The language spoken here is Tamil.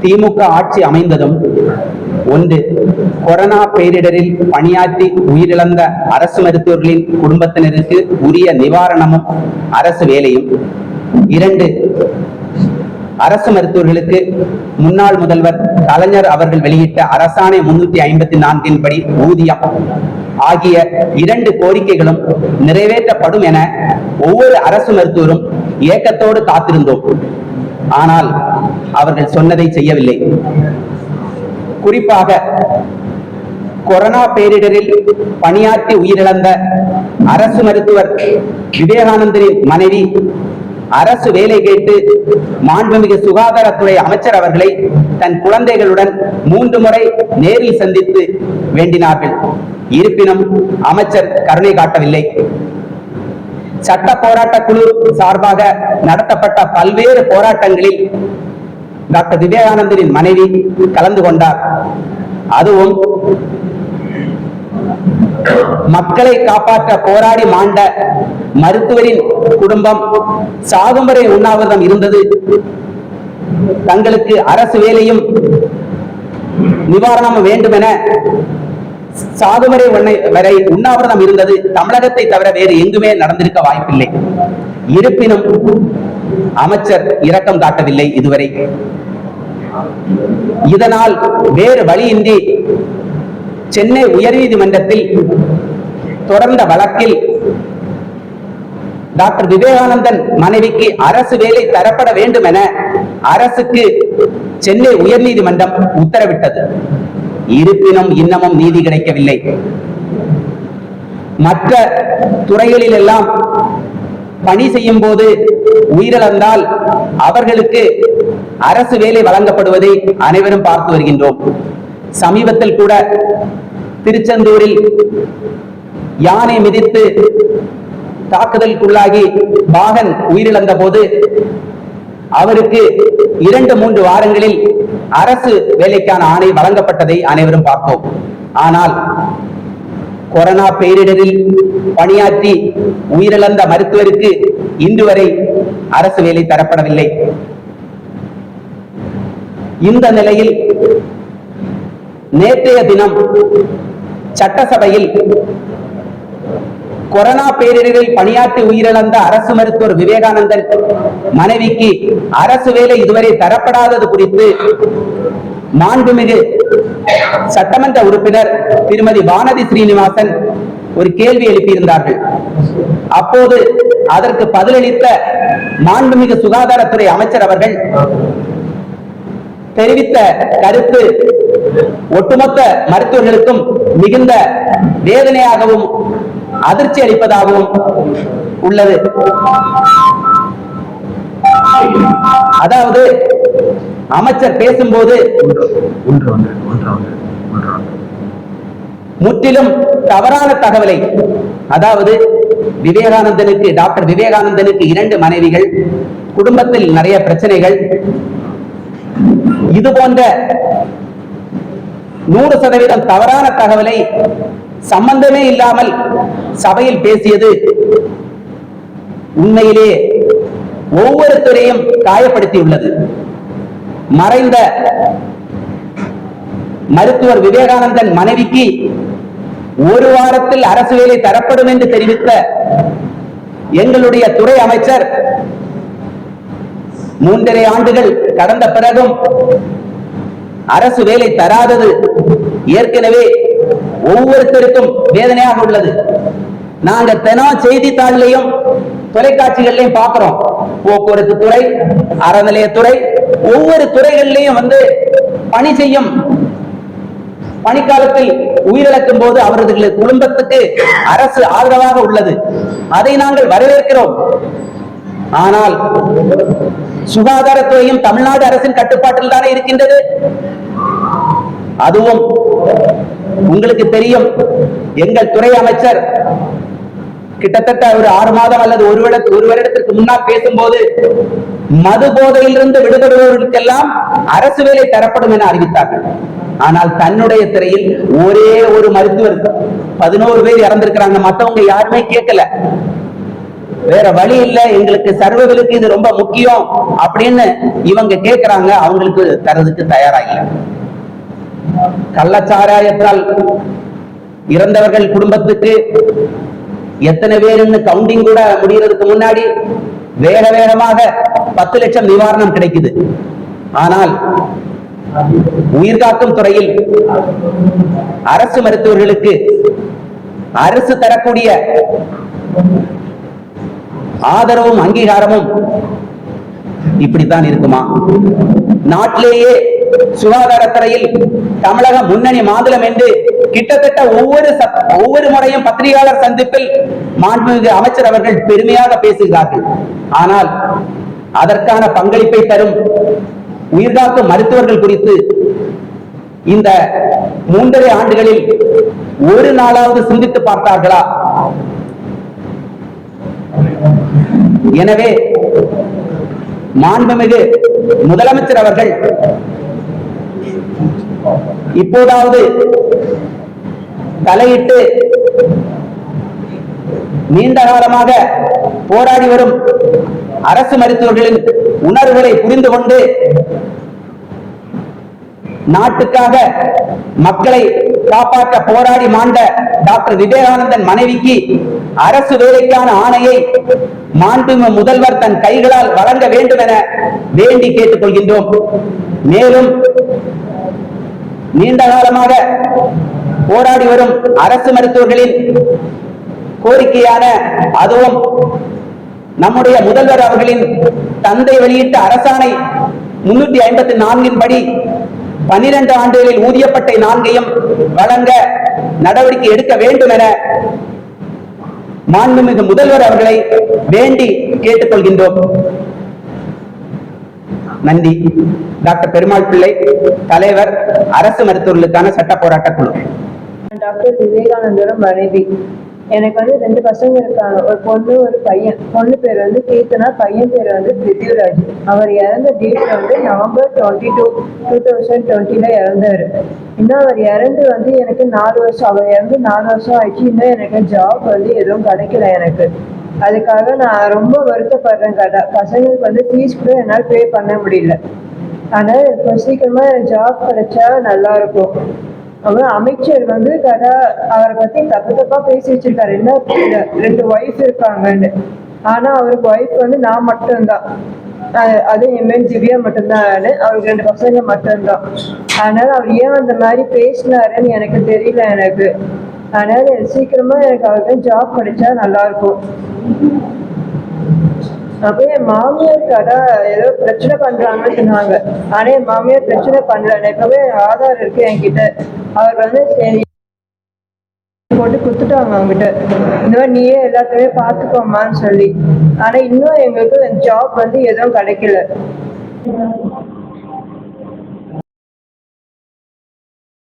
திமுக ஆட்சி அமைந்ததும் ஒன்று, கொரோனா பேரிடரில் பணியாற்றி உயிரிழந்த அரசு மருத்துவர்களின் குடும்பத்தினருக்கு உரிய நிவாரணமும் அரசு வேலையும். 2, அரசு மருத்துவர்களுக்கு முன்னாள் முதல்வர் கலைஞர் அவர்கள் வெளியிட்ட அரசாணை 354 படி ஊதியம் ஆகிய 2 கோரிக்கைகளும் நிறைவேற்றப்படும் என ஒவ்வொரு அரசு மருத்துவரும் ஏக்கத்தோடு காத்திருந்தோம். ஆனால் அவர்கள் சொன்னதை செய்யவில்லை. குறிப்பாக கொரோனா பேரிடரில் பணியாற்றி உயிரிழந்த அரசு மருத்துவர் விவேகானந்தரின் மனைவி அரசு வேலை கேட்டு மாண்புமிகு சுகாதாரத்துறை அமைச்சர் அவர்களை தன் குழந்தைகளுடன் 3 முறை நேரில் சந்தித்து வேண்டினார்கள். இருப்பினும் அமைச்சர் கருணை காட்டவில்லை. சட்ட போராட்ட குழு சார்பாக நடத்தப்பட்ட பல்வேறு போராட்டங்களில் டாக்டர் விவேகானந்தரின் மனைவி கலந்து கொண்டார். அதுவும் மக்களை காப்பாற்ற போராடி மாண்ட மருத்துவரின் குடும்பம் சாகும் வரை உண்ணாவிரதம் இருந்தது. தங்களுக்கு அரசு வேலையும் நிவாரணம் வேண்டும் என சாகும் வரை உண்ணாவிரதம் இருந்தது தமிழகத்தை தவிர வேறு எங்குமே நடந்திருக்க வாய்ப்பில்லை. இருப்பினும் அமைச்சர் இரக்கம் காட்டவில்லை இதுவரை. இதனால் வேறு வழியின்றி சென்னை உயர்நீதிமன்றத்தில் தொடர்ந்த வழக்கில் டாக்டர் விவேகானந்தன் மனைவிக்கு அரசு வேலை தரப்பட வேண்டும் என அரசுக்கு சென்னை உயர்நீதிமன்றம் உத்தரவிட்டது. இருப்பினும் இன்னமும் நீதி கிடைக்கவில்லை. மற்ற துறைகளில் எல்லாம் பணி செய்யும் போது உயிரிழந்தால் அவர்களுக்கு அரசு வேலை வழங்கப்படுவதை அனைவரும் பார்த்து வருகின்றோம். சமீபத்தில் கூட திருச்செந்தூரில் யானை மிதித்து தாக்குதலுக்குள்ளாகி பாகன் உயிரிழந்த போது அவருக்கு 2-3 வாரங்களில் அரசு வேலைக்கான ஆணை வழங்கப்பட்டதை அனைவரும் பார்த்தோம். ஆனால் கொரோனா பேரிடரில் பணியாற்றி உயிரிழந்த மருத்துவருக்கு இன்று வரை அரசு வேலை தரப்படவில்லை. இந்த நிலையில் நேற்றைய தினம் சட்டசபையில் கொரோனா பேரிடரில் பணியாற்றி உயிரிழந்த அரசு மருத்துவர் விவேகானந்தன் மனைவிக்கு அரசு வேலை இதுவரை தரப்படாதது குறித்து மாண்புமிகு சட்டமன்ற உறுப்பினர் திருமதி வானதி ஸ்ரீனிவாசன் ஒரு கேள்வி எழுப்பியிருந்தார்கள். அப்போது அதற்கு பதிலளித்த மாண்புமிகு சுகாதாரத்துறை அமைச்சர் அவர்கள் தெரிவித்த கருத்து ஒட்டுமொத்த மருத்துவர்களுக்கும் மிகுந்த வேதனையாகவும் அதிர்ச்சி அளிப்பதாகவும் உள்ளது. அதாவது அமைச்சர் பேசும்போது முற்றிலும் தவறான தகவலை, அதாவது விவேகானந்தனுக்கு டாக்டர் விவேகானந்தனுக்கு 2 மனைவிகள், குடும்பத்தில் நிறைய பிரச்சனைகள், இது போன்ற 100% தவறான தகவலை சம்பந்தமே இல்லாமல் சபையில் பேசியது உண்மையிலே ஒவ்வொரு துறையும் காயப்படுத்தியுள்ளது. மறைந்த மருத்துவர் விவேகானந்தன் மனைவிக்கு 1 வாரத்தில் அரசு வேலை தரப்படும் என்று தெரிவித்த எங்களுடைய துறை அமைச்சர் 3.5 ஆண்டுகள் கடந்த பிறகும் அரசு வேலை தராதது ஏற்கனவே ஒவ்வொருத்தருக்கும் வேதனையாக உள்ளது. நாங்க தினம் செய்தித்தாள்லையும் தொலைக்காட்சிகள்லையும் பார்க்கிறோம். போக்குவரத்து துறை, அறநிலையத்துறை, ஒவ்வொரு துறைகளிலையும் பணி செய்யும் பணிக்காலத்தில் உயிரிழக்கும் போது அவரது குடும்பத்துக்கு அரசு ஆதரவாக உள்ளது. அதை நாங்கள் வரவேற்கிறோம். ஆனால் சுகாதாரத்துறையும் தமிழ்நாடு அரசின் கட்டுப்பாட்டில் தானே இருக்கின்றது. அதுவும் உங்களுக்கு தெரியும், எங்கள் துறை அமைச்சர் கிட்டத்தட்ட ஒரு 6 மாதம் அல்லது ஒரு வருடத்திற்கு முன்னால் பேசும்போது மது போதையிலிருந்து விடுபடுபவர்களுக்கெல்லாம் அரசு வேலை தரப்படும் என அறிவித்தார்கள். ஆனால் தன்னுடைய துறையில் ஒரே ஒரு மருத்துவர் 11 பேர் இறந்திருக்கிறாங்க. மற்றவங்க யாருமே கேட்கல. வேற வழி இல்ல, எங்களுக்கு சர்வர்களுக்கு இது ரொம்ப முக்கியம் அப்படின்னு இவங்க கேட்கிறாங்க. அவங்களுக்கு தரதுக்கு தயாராகி கள்ளச்சாராயத்தால் இறந்தவர்கள் குடும்பத்துக்கு எத்தனை பேருன்னு கவுண்டிங் கூட முடியறதுக்கு முன்னாடி வேக வேகமாக 10 லட்சம் நிவாரணம் கிடைக்குது. ஆனால் உயிர்காக்கும் துறையில் அரசு மருத்துவர்களுக்கு அரசு தரக்கூடிய ஆதரவும் அங்கீகாரமும் இப்படித்தான் இருக்குமா? நாட்டிலேயே சுகாதாரத்துறையில் தமிழகம் முன்னணி மாநிலம் என்று கிட்டத்தட்ட ஒவ்வொரு முறையும் பத்திரிகையாளர் சந்திப்பில் மாண்புமிகு அமைச்சர் அவர்கள் பெருமையாக பேசுகிறார்கள். ஆனால் அதற்கான பங்களிப்பை தரும் உயிர்காக்கும் மருத்துவர்கள் குறித்து இந்த 3.5 ஆண்டுகளில் ஒரு நாளாவது சிந்தித்து பார்த்தார்களா? எனவே மாண்புமிகு முதலமைச்சர் அவர்கள் இப்போதாவது தலையிட்டு நீண்ட காலமாக போராடி வரும் அரசு மருத்துவர்களின் உணர்வுகளை புரிந்து கொண்டு நாட்டுக்காக மக்களை காப்பாற்ற போராடி மாண்ட டாக்டர் விவேகானந்தன் மனைவிக்கு அரசு வேலைக்கான ஆணையை மாண்புமிகு முதல்வர் தன் கைகளால் வழங்க வேண்டும் என வேண்டி கேட்டுக் கொள்கின்றோம். மேலும் நீண்ட காலமாக போராடி வரும் அரசு மருத்துவர்களின் கோரிக்கையான, அதுவும் நம்முடைய முதல்வர் அவர்களின் தந்தை வெளியிட்ட அரசாணை 354 படி 12 ஆண்டுகளில் ஊதியப்பட்டை 4ஐயும் வழங்க நடவடிக்கை எடுக்க வேண்டும் என மாண்புமிகு முதல்வர் அவர்களை வேண்டி கேட்டுக்கொள்கின்றோம். நன்றி. டாக்டர் பெருமாள் பிள்ளை, தலைவர், அரசு மருத்துவர்களுக்கான சட்ட போராட்ட குழு. டாக்டர் விவேகானந்தரோட மனைவி. எனக்கு 2 பசங்க இருக்காங்க, ஒரு பொண்ணு ஒரு பையன். பொண்ணு பேர் கீர்த்தனா, பையன் பேர் பிருத்திவிராஜ். அவர் இறந்த டேட் நவம்பர் 22, 2020 இறந்தாரு. இன்னும் அவர் இறந்து எனக்கு 4 வருஷம், அவர் இறந்து 4 வருஷம் ஆயிடுச்சு. இன்னும் எனக்கு ஜாப் எதுவும் கிடைக்கல எனக்கு. அதுக்காக நான் ரொம்ப வருத்தப்படுறேன். பசங்களுக்கு ஃபீஸ் கூட என்னால் பே பண்ண முடியல. ஆனா இப்போ சீக்கிரமா ஜாப் கிடைச்சா நல்லா இருக்கும். அப்புறம் அமைச்சர் அவரை பத்தி தப்பா பேசி வச்சிருக்காரு. என்ன 2 ஒய்ஃப் இருக்காங்கன்னு. ஆனா அவருக்கு ஒய்ஃப் நான் மட்டும்தான். அது எம்என் திவ்யா மட்டும்தான். அவருக்கு 2 பசங்க மட்டும்தான். அதனால அவர் ஏன் அந்த மாதிரி பேசினாருன்னு எனக்கு தெரியல எனக்கு. அதனால சீக்கிரமா எனக்கு அவருக்கு ஜாப் கிடைச்சா நல்லா இருக்கும். அப்ப என் மாமியார் ஏதோ பிரச்சனை பண்றாங்கன்னு சொன்னாங்க. ஆனா என் மாமியார் பிரச்சனை பண்ணல. எப்பவே ஆதார் இருக்கு என்கிட்ட. அவர் சரி போட்டு குடுத்துட்டாங்க அவங்ககிட்ட. இந்த மாதிரி நீயே எல்லாத்தையுமே பாத்துக்கோமான்னு சொல்லி. ஆனா இன்னும் எங்களுக்கு ஜாப் எதுவும் கிடைக்கல.